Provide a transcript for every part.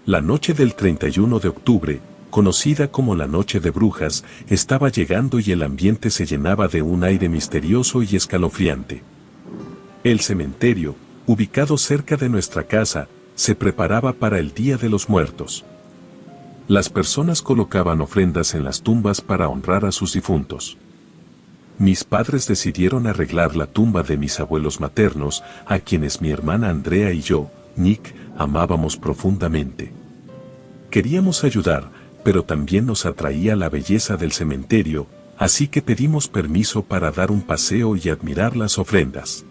La noche del 31 de octubre, conocida como la Noche de Brujas, estaba llegando y el ambiente se llenaba de un aire misterioso y escalofriante. El cementerio, ubicado cerca de nuestra casa, se preparaba para el Día de los Muertos. Las personas colocaban ofrendas en las tumbas para honrar a sus difuntos. Mis padres decidieron arreglar la tumba de mis abuelos maternos, a quienes mi hermana Andrea y yo, Nick, amábamos profundamente. Queríamos ayudar, pero también nos atraía la belleza del cementerio, así que pedimos permiso para dar un paseo y admirar las ofrendas.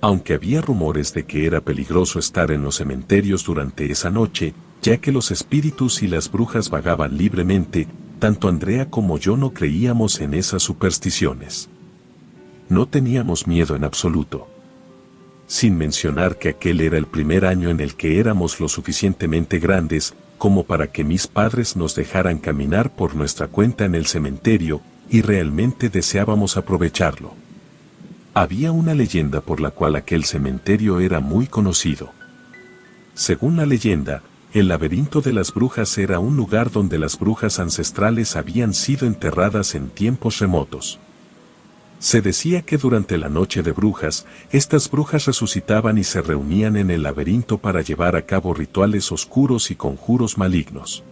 Aunque había rumores de que era peligroso estar en los cementerios durante esa noche, ya que los espíritus y las brujas vagaban libremente, tanto Andrea como yo no creíamos en esas supersticiones. No teníamos miedo en absoluto. Sin mencionar que aquel era el primer año en el que éramos lo suficientemente grandes como para que mis padres nos dejaran caminar por nuestra cuenta en el cementerio, y realmente deseábamos aprovecharlo. Había una leyenda por la cual aquel cementerio era muy conocido. Según la leyenda, el laberinto de las brujas era un lugar donde las brujas ancestrales habían sido enterradas en tiempos remotos. Se decía que durante la noche de brujas, estas brujas resucitaban y se reunían en el laberinto para llevar a cabo rituales oscuros y conjuros malignos.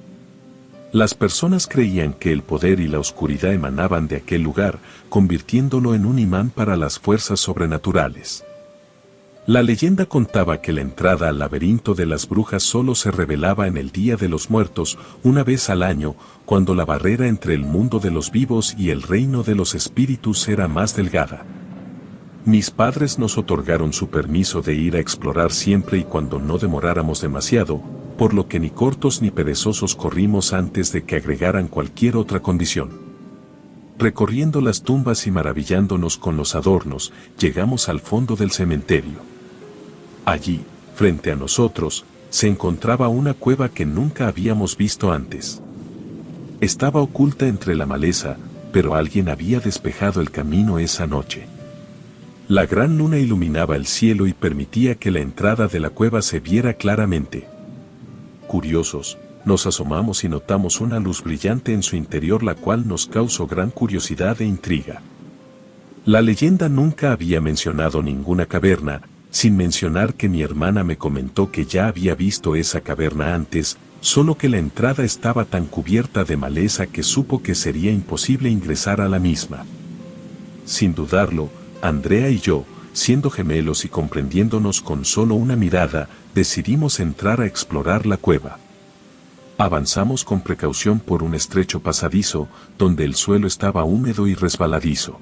Las personas creían que el poder y la oscuridad emanaban de aquel lugar, convirtiéndolo en un imán para las fuerzas sobrenaturales. La leyenda contaba que la entrada al laberinto de las brujas solo se revelaba en el Día de los Muertos, una vez al año, cuando la barrera entre el mundo de los vivos y el reino de los espíritus era más delgada. Mis padres nos otorgaron su permiso de ir a explorar siempre y cuando no demoráramos demasiado, por lo que ni cortos ni perezosos corrimos antes de que agregaran cualquier otra condición. Recorriendo las tumbas y maravillándonos con los adornos, llegamos al fondo del cementerio. Allí, frente a nosotros, se encontraba una cueva que nunca habíamos visto antes. Estaba oculta entre la maleza, pero alguien había despejado el camino esa noche. La gran luna iluminaba el cielo y permitía que la entrada de la cueva se viera claramente. Curiosos, nos asomamos y notamos una luz brillante en su interior, la cual nos causó gran curiosidad e intriga. La leyenda nunca había mencionado ninguna caverna, sin mencionar que mi hermana me comentó que ya había visto esa caverna antes, solo que la entrada estaba tan cubierta de maleza que supo que sería imposible ingresar a la misma. Sin dudarlo, Andrea y yo, siendo gemelos y comprendiéndonos con solo una mirada, decidimos entrar a explorar la cueva. Avanzamos con precaución por un estrecho pasadizo, donde el suelo estaba húmedo y resbaladizo.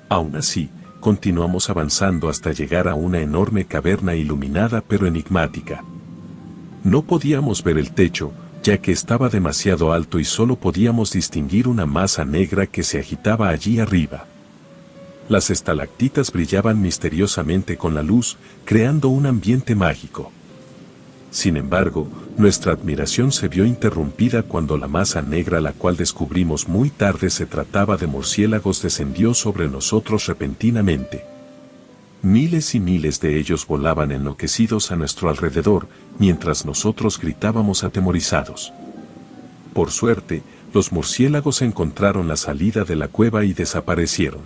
Aún así, continuamos avanzando hasta llegar a una enorme caverna iluminada pero enigmática. No podíamos ver el techo, ya que estaba demasiado alto y solo podíamos distinguir una masa negra que se agitaba allí arriba. Las estalactitas brillaban misteriosamente con la luz, creando un ambiente mágico. Sin embargo, nuestra admiración se vio interrumpida cuando la masa negra, la cual descubrimos muy tarde se trataba de murciélagos, descendió sobre nosotros repentinamente. Miles y miles de ellos volaban enloquecidos a nuestro alrededor, mientras nosotros gritábamos atemorizados. Por suerte, los murciélagos encontraron la salida de la cueva y desaparecieron.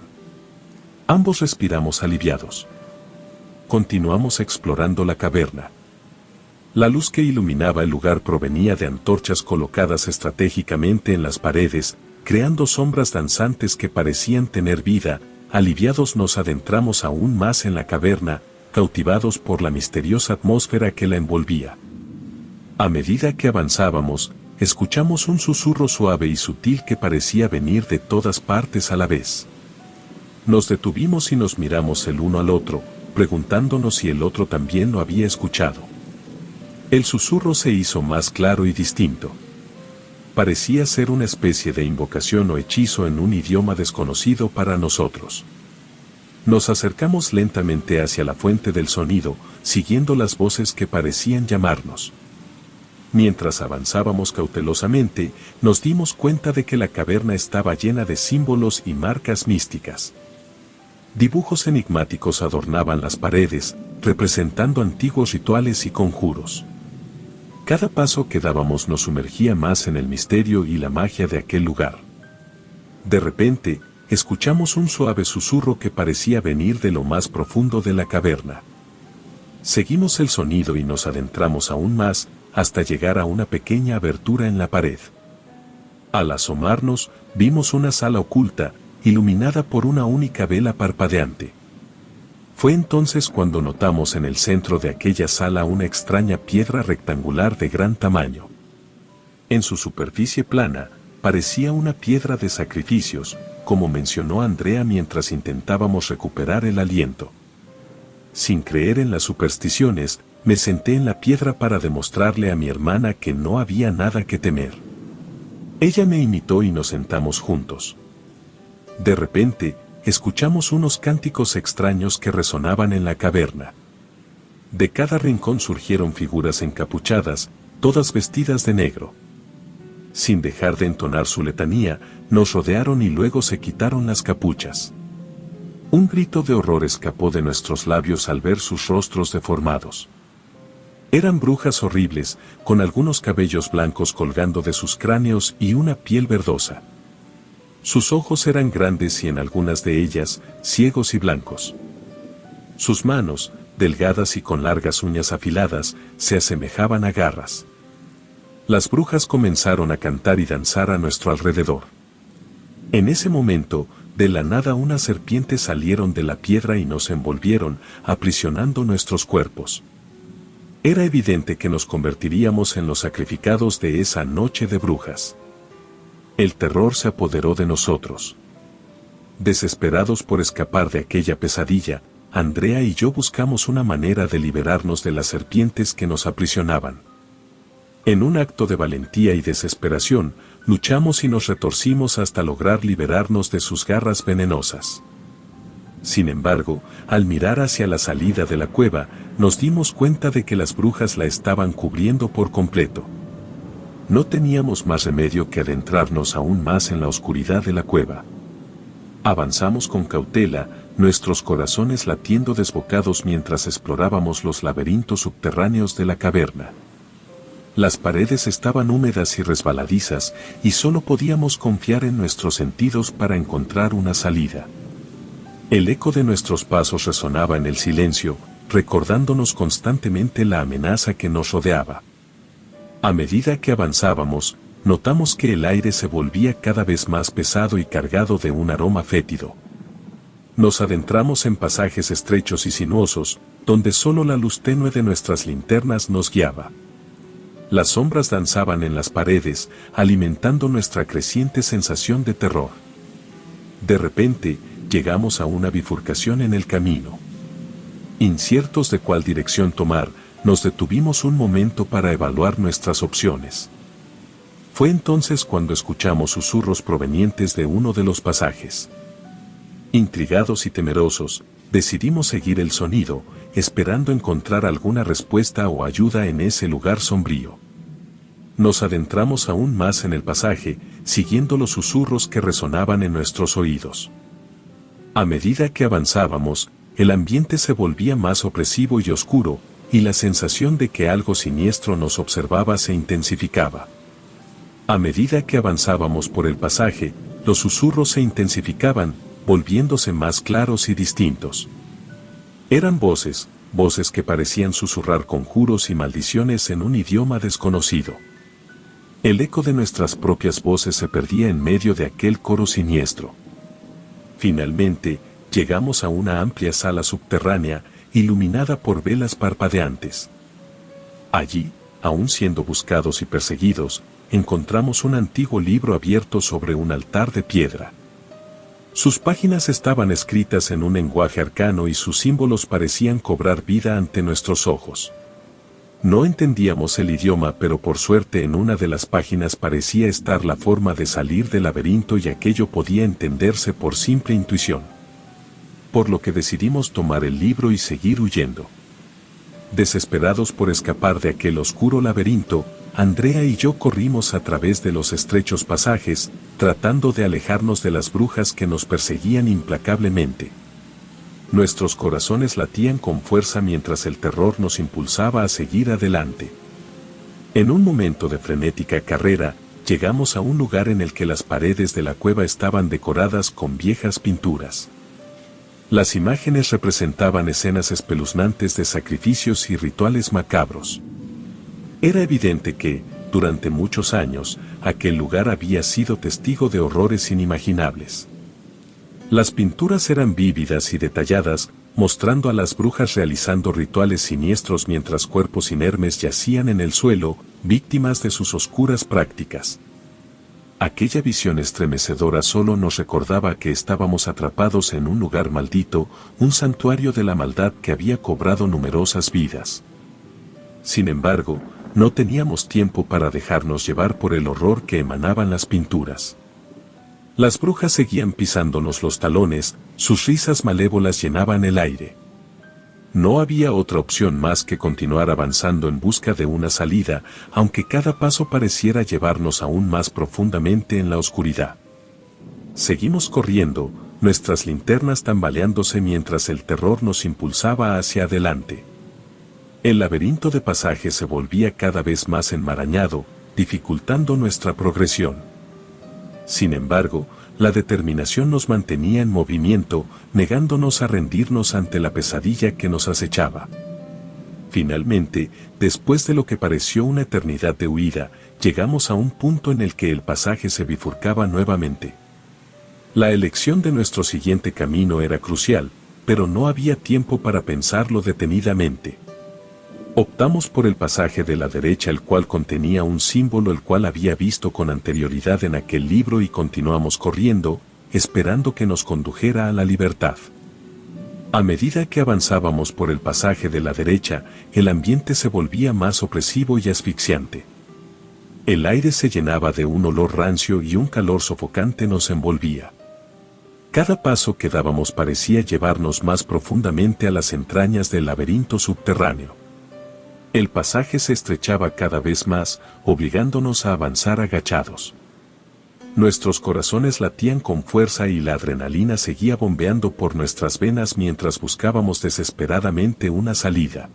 Ambos respiramos aliviados. Continuamos explorando la caverna. La luz que iluminaba el lugar provenía de antorchas colocadas estratégicamente en las paredes, creando sombras danzantes que parecían tener vida. Aliviados nos adentramos aún más en la caverna, cautivados por la misteriosa atmósfera que la envolvía. A medida que avanzábamos, escuchamos un susurro suave y sutil que parecía venir de todas partes a la vez. Nos detuvimos y nos miramos el uno al otro, preguntándonos si el otro también lo había escuchado. El susurro se hizo más claro y distinto. Parecía ser una especie de invocación o hechizo en un idioma desconocido para nosotros. Nos acercamos lentamente hacia la fuente del sonido, siguiendo las voces que parecían llamarnos. Mientras avanzábamos cautelosamente, nos dimos cuenta de que la caverna estaba llena de símbolos y marcas místicas. Dibujos enigmáticos adornaban las paredes, representando antiguos rituales y conjuros. Cada paso que dábamos nos sumergía más en el misterio y la magia de aquel lugar. De repente, escuchamos un suave susurro que parecía venir de lo más profundo de la caverna. Seguimos el sonido y nos adentramos aún más, hasta llegar a una pequeña abertura en la pared. Al asomarnos, vimos una sala oculta, iluminada por una única vela parpadeante. Fue entonces cuando notamos en el centro de aquella sala una extraña piedra rectangular de gran tamaño. En su superficie plana, parecía una piedra de sacrificios, como mencionó Andrea mientras intentábamos recuperar el aliento. Sin creer en las supersticiones, me senté en la piedra para demostrarle a mi hermana que no había nada que temer. Ella me imitó y nos sentamos juntos. De repente, escuchamos unos cánticos extraños que resonaban en la caverna. De cada rincón surgieron figuras encapuchadas, todas vestidas de negro. Sin dejar de entonar su letanía, nos rodearon y luego se quitaron las capuchas. Un grito de horror escapó de nuestros labios al ver sus rostros deformados. Eran brujas horribles, con algunos cabellos blancos colgando de sus cráneos y una piel verdosa. Sus ojos eran grandes y en algunas de ellas, ciegos y blancos. Sus manos, delgadas y con largas uñas afiladas, se asemejaban a garras. Las brujas comenzaron a cantar y danzar a nuestro alrededor. En ese momento, de la nada unas serpientes salieron de la piedra y nos envolvieron, aprisionando nuestros cuerpos. Era evidente que nos convertiríamos en los sacrificados de esa noche de brujas. El terror se apoderó de nosotros. Desesperados por escapar de aquella pesadilla, Andrea y yo buscamos una manera de liberarnos de las serpientes que nos aprisionaban. En un acto de valentía y desesperación, luchamos y nos retorcimos hasta lograr liberarnos de sus garras venenosas. Sin embargo, al mirar hacia la salida de la cueva, nos dimos cuenta de que las brujas la estaban cubriendo por completo. No teníamos más remedio que adentrarnos aún más en la oscuridad de la cueva. Avanzamos con cautela, nuestros corazones latiendo desbocados mientras explorábamos los laberintos subterráneos de la caverna. Las paredes estaban húmedas y resbaladizas, y solo podíamos confiar en nuestros sentidos para encontrar una salida. El eco de nuestros pasos resonaba en el silencio, recordándonos constantemente la amenaza que nos rodeaba. A medida que avanzábamos, notamos que el aire se volvía cada vez más pesado y cargado de un aroma fétido. Nos adentramos en pasajes estrechos y sinuosos, donde solo la luz tenue de nuestras linternas nos guiaba. Las sombras danzaban en las paredes, alimentando nuestra creciente sensación de terror. De repente, llegamos a una bifurcación en el camino. Inciertos de cuál dirección tomar, nos detuvimos un momento para evaluar nuestras opciones. Fue entonces cuando escuchamos susurros provenientes de uno de los pasajes. Intrigados y temerosos, decidimos seguir el sonido, esperando encontrar alguna respuesta o ayuda en ese lugar sombrío. Nos adentramos aún más en el pasaje, siguiendo los susurros que resonaban en nuestros oídos. A medida que avanzábamos, el ambiente se volvía más opresivo y oscuro, y la sensación de que algo siniestro nos observaba se intensificaba. A medida que avanzábamos por el pasaje, los susurros se intensificaban, volviéndose más claros y distintos. Eran voces que parecían susurrar conjuros y maldiciones en un idioma desconocido. El eco de nuestras propias voces se perdía en medio de aquel coro siniestro. Finalmente, llegamos a una amplia sala subterránea, iluminada por velas parpadeantes. Allí, aún siendo buscados y perseguidos, encontramos un antiguo libro abierto sobre un altar de piedra. Sus páginas estaban escritas en un lenguaje arcano y sus símbolos parecían cobrar vida ante nuestros ojos. No entendíamos el idioma, pero por suerte en una de las páginas parecía estar la forma de salir del laberinto y aquello podía entenderse por simple intuición. Por lo que decidimos tomar el libro y seguir huyendo. Desesperados por escapar de aquel oscuro laberinto, Andrea y yo corrimos a través de los estrechos pasajes, tratando de alejarnos de las brujas que nos perseguían implacablemente. Nuestros corazones latían con fuerza mientras el terror nos impulsaba a seguir adelante. En un momento de frenética carrera, llegamos a un lugar en el que las paredes de la cueva estaban decoradas con viejas pinturas. Las imágenes representaban escenas espeluznantes de sacrificios y rituales macabros. Era evidente que, durante muchos años, aquel lugar había sido testigo de horrores inimaginables. Las pinturas eran vívidas y detalladas, mostrando a las brujas realizando rituales siniestros mientras cuerpos inermes yacían en el suelo, víctimas de sus oscuras prácticas. Aquella visión estremecedora solo nos recordaba que estábamos atrapados en un lugar maldito, un santuario de la maldad que había cobrado numerosas vidas. Sin embargo, no teníamos tiempo para dejarnos llevar por el horror que emanaban las pinturas. Las brujas seguían pisándonos los talones, sus risas malévolas llenaban el aire. No había otra opción más que continuar avanzando en busca de una salida, aunque cada paso pareciera llevarnos aún más profundamente en la oscuridad. Seguimos corriendo, nuestras linternas tambaleándose mientras el terror nos impulsaba hacia adelante. El laberinto de pasajes se volvía cada vez más enmarañado, dificultando nuestra progresión. Sin embargo, la determinación nos mantenía en movimiento, negándonos a rendirnos ante la pesadilla que nos acechaba. Finalmente, después de lo que pareció una eternidad de huida, llegamos a un punto en el que el pasaje se bifurcaba nuevamente. La elección de nuestro siguiente camino era crucial, pero no había tiempo para pensarlo detenidamente. Optamos por el pasaje de la derecha, el cual contenía un símbolo el cual había visto con anterioridad en aquel libro, y continuamos corriendo, esperando que nos condujera a la libertad. A medida que avanzábamos por el pasaje de la derecha, el ambiente se volvía más opresivo y asfixiante. El aire se llenaba de un olor rancio y un calor sofocante nos envolvía. Cada paso que dábamos parecía llevarnos más profundamente a las entrañas del laberinto subterráneo. El pasaje se estrechaba cada vez más, obligándonos a avanzar agachados. Nuestros corazones latían con fuerza y la adrenalina seguía bombeando por nuestras venas mientras buscábamos desesperadamente una salida.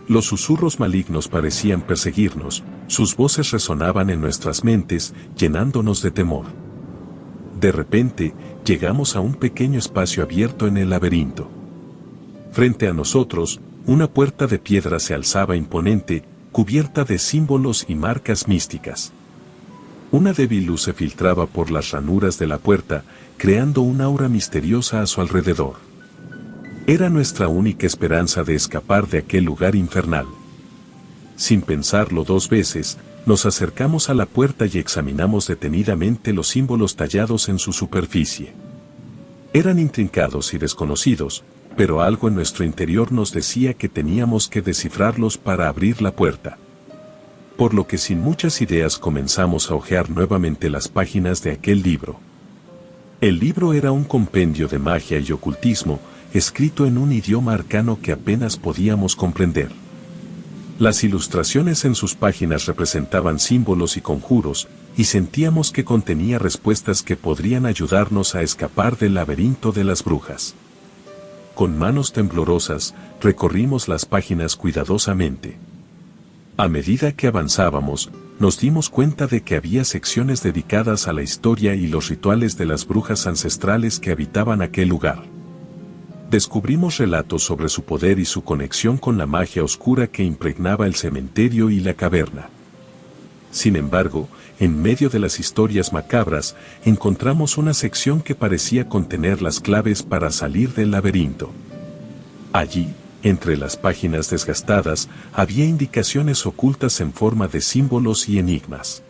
Los susurros malignos parecían perseguirnos, sus voces resonaban en nuestras mentes, llenándonos de temor. De repente, llegamos a un pequeño espacio abierto en el laberinto. Frente a nosotros, una puerta de piedra se alzaba imponente, cubierta de símbolos y marcas místicas. Una débil luz se filtraba por las ranuras de la puerta, creando un aura misteriosa a su alrededor. Era nuestra única esperanza de escapar de aquel lugar infernal. Sin pensarlo dos veces, nos acercamos a la puerta y examinamos detenidamente los símbolos tallados en su superficie. Eran intrincados y desconocidos, pero algo en nuestro interior nos decía que teníamos que descifrarlos para abrir la puerta. Por lo que sin muchas ideas comenzamos a hojear nuevamente las páginas de aquel libro. El libro era un compendio de magia y ocultismo, escrito en un idioma arcano que apenas podíamos comprender. Las ilustraciones en sus páginas representaban símbolos y conjuros, y sentíamos que contenía respuestas que podrían ayudarnos a escapar del laberinto de las brujas. Con manos temblorosas, recorrimos las páginas cuidadosamente. A medida que avanzábamos, nos dimos cuenta de que había secciones dedicadas a la historia y los rituales de las brujas ancestrales que habitaban aquel lugar. Descubrimos relatos sobre su poder y su conexión con la magia oscura que impregnaba el cementerio y la caverna. Sin embargo, en medio de las historias macabras, encontramos una sección que parecía contener las claves para salir del laberinto. Allí, entre las páginas desgastadas, había indicaciones ocultas en forma de símbolos y enigmas.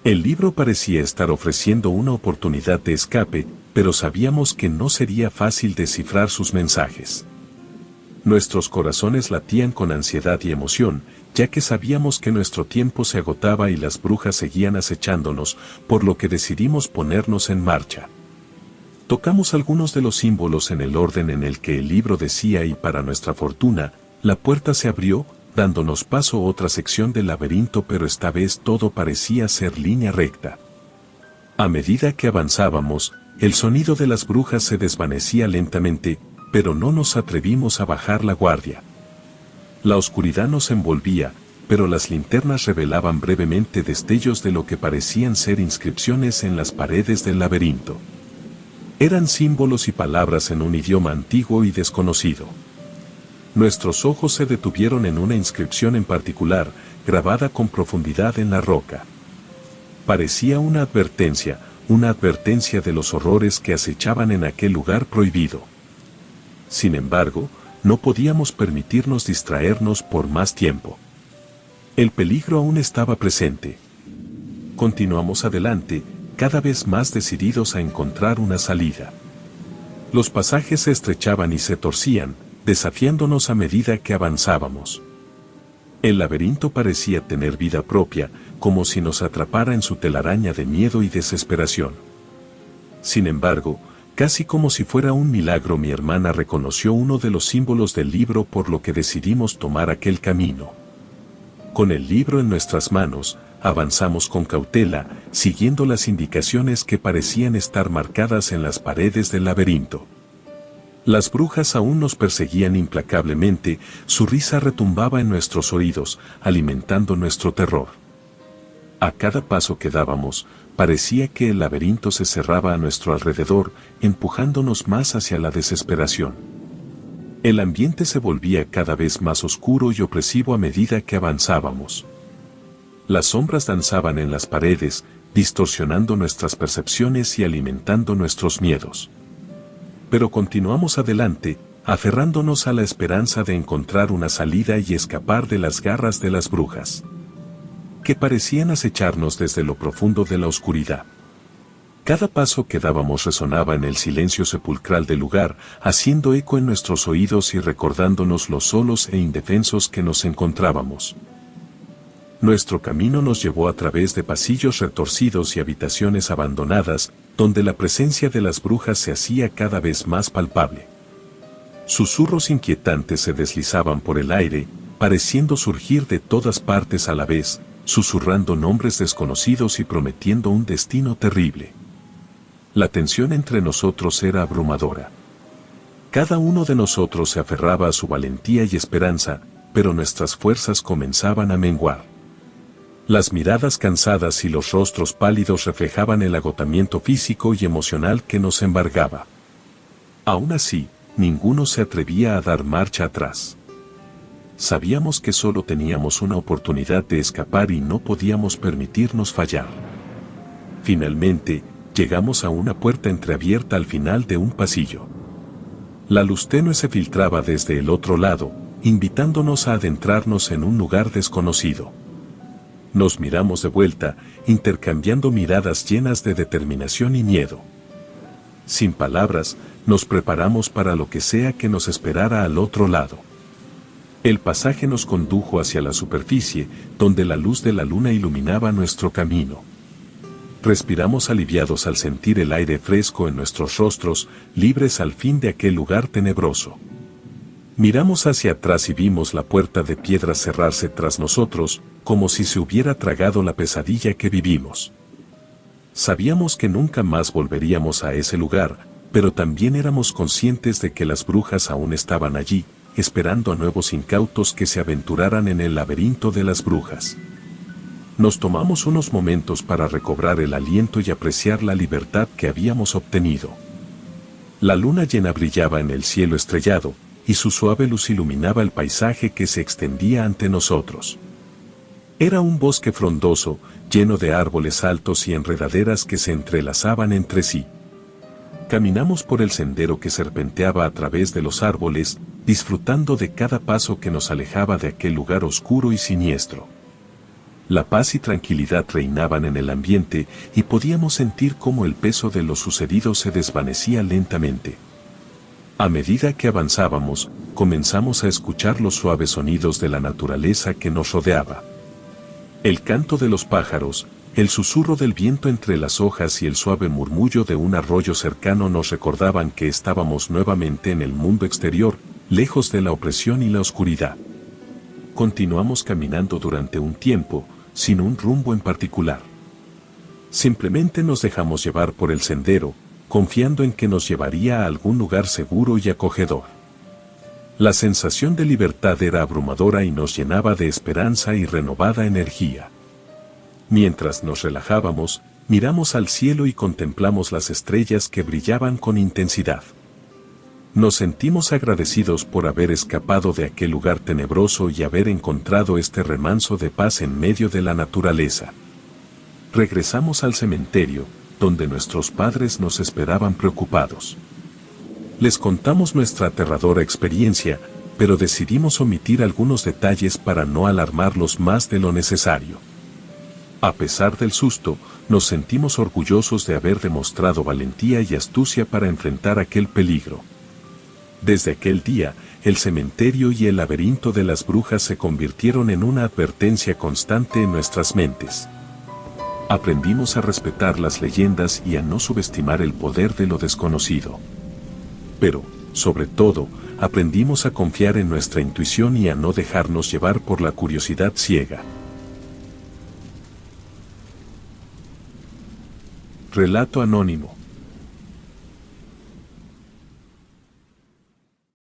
El libro parecía estar ofreciendo una oportunidad de escape, pero sabíamos que no sería fácil descifrar sus mensajes. Nuestros corazones latían con ansiedad y emoción, ya que sabíamos que nuestro tiempo se agotaba y las brujas seguían acechándonos, por lo que decidimos ponernos en marcha. Tocamos algunos de los símbolos en el orden en el que el libro decía y para nuestra fortuna, la puerta se abrió, dándonos paso a otra sección del laberinto, pero esta vez todo parecía ser línea recta. A medida que avanzábamos, el sonido de las brujas se desvanecía lentamente, pero no nos atrevimos a bajar la guardia. La oscuridad nos envolvía, pero las linternas revelaban brevemente destellos de lo que parecían ser inscripciones en las paredes del laberinto. Eran símbolos y palabras en un idioma antiguo y desconocido. Nuestros ojos se detuvieron en una inscripción en particular, grabada con profundidad en la roca. Parecía una advertencia de los horrores que acechaban en aquel lugar prohibido. Sin embargo, no podíamos permitirnos distraernos por más tiempo. El peligro aún estaba presente. Continuamos adelante, cada vez más decididos a encontrar una salida. Los pasajes se estrechaban y se torcían, desafiándonos a medida que avanzábamos. El laberinto parecía tener vida propia, como si nos atrapara en su telaraña de miedo y desesperación. Sin embargo, casi como si fuera un milagro, mi hermana reconoció uno de los símbolos del libro, por lo que decidimos tomar aquel camino. Con el libro en nuestras manos, avanzamos con cautela, siguiendo las indicaciones que parecían estar marcadas en las paredes del laberinto. Las brujas aún nos perseguían implacablemente, su risa retumbaba en nuestros oídos, alimentando nuestro terror. A cada paso que dábamos, parecía que el laberinto se cerraba a nuestro alrededor, empujándonos más hacia la desesperación. El ambiente se volvía cada vez más oscuro y opresivo a medida que avanzábamos. Las sombras danzaban en las paredes, distorsionando nuestras percepciones y alimentando nuestros miedos. Pero continuamos adelante, aferrándonos a la esperanza de encontrar una salida y escapar de las garras de las brujas, que parecían acecharnos desde lo profundo de la oscuridad. Cada paso que dábamos resonaba en el silencio sepulcral del lugar, haciendo eco en nuestros oídos y recordándonos lo solos e indefensos que nos encontrábamos. Nuestro camino nos llevó a través de pasillos retorcidos y habitaciones abandonadas, donde la presencia de las brujas se hacía cada vez más palpable. Susurros inquietantes se deslizaban por el aire, pareciendo surgir de todas partes a la vez, susurrando nombres desconocidos y prometiendo un destino terrible. La tensión entre nosotros era abrumadora. Cada uno de nosotros se aferraba a su valentía y esperanza, pero nuestras fuerzas comenzaban a menguar. Las miradas cansadas y los rostros pálidos reflejaban el agotamiento físico y emocional que nos embargaba. Aún así, ninguno se atrevía a dar marcha atrás. Sabíamos que solo teníamos una oportunidad de escapar y no podíamos permitirnos fallar. Finalmente, llegamos a una puerta entreabierta al final de un pasillo. La luz tenue se filtraba desde el otro lado, invitándonos a adentrarnos en un lugar desconocido. Nos miramos de vuelta, intercambiando miradas llenas de determinación y miedo. Sin palabras, nos preparamos para lo que sea que nos esperara al otro lado. El pasaje nos condujo hacia la superficie, donde la luz de la luna iluminaba nuestro camino. Respiramos aliviados al sentir el aire fresco en nuestros rostros, libres al fin de aquel lugar tenebroso. Miramos hacia atrás y vimos la puerta de piedra cerrarse tras nosotros, como si se hubiera tragado la pesadilla que vivimos. Sabíamos que nunca más volveríamos a ese lugar, pero también éramos conscientes de que las brujas aún estaban allí, esperando a nuevos incautos que se aventuraran en el laberinto de las brujas. Nos tomamos unos momentos para recobrar el aliento y apreciar la libertad que habíamos obtenido. La luna llena brillaba en el cielo estrellado, y su suave luz iluminaba el paisaje que se extendía ante nosotros. Era un bosque frondoso, lleno de árboles altos y enredaderas que se entrelazaban entre sí. Caminamos por el sendero que serpenteaba a través de los árboles, disfrutando de cada paso que nos alejaba de aquel lugar oscuro y siniestro. La paz y tranquilidad reinaban en el ambiente y podíamos sentir cómo el peso de lo sucedido se desvanecía lentamente. A medida que avanzábamos, comenzamos a escuchar los suaves sonidos de la naturaleza que nos rodeaba. El canto de los pájaros, el susurro del viento entre las hojas y el suave murmullo de un arroyo cercano nos recordaban que estábamos nuevamente en el mundo exterior, lejos de la opresión y la oscuridad. Continuamos caminando durante un tiempo, sin un rumbo en particular. Simplemente nos dejamos llevar por el sendero, confiando en que nos llevaría a algún lugar seguro y acogedor. La sensación de libertad era abrumadora y nos llenaba de esperanza y renovada energía. Mientras nos relajábamos, miramos al cielo y contemplamos las estrellas que brillaban con intensidad. Nos sentimos agradecidos por haber escapado de aquel lugar tenebroso y haber encontrado este remanso de paz en medio de la naturaleza. Regresamos al cementerio, donde nuestros padres nos esperaban preocupados. Les contamos nuestra aterradora experiencia, pero decidimos omitir algunos detalles para no alarmarlos más de lo necesario. A pesar del susto, nos sentimos orgullosos de haber demostrado valentía y astucia para enfrentar aquel peligro. Desde aquel día, el cementerio y el laberinto de las brujas se convirtieron en una advertencia constante en nuestras mentes. Aprendimos a respetar las leyendas y a no subestimar el poder de lo desconocido. Pero, sobre todo, aprendimos a confiar en nuestra intuición y a no dejarnos llevar por la curiosidad ciega. Relato anónimo.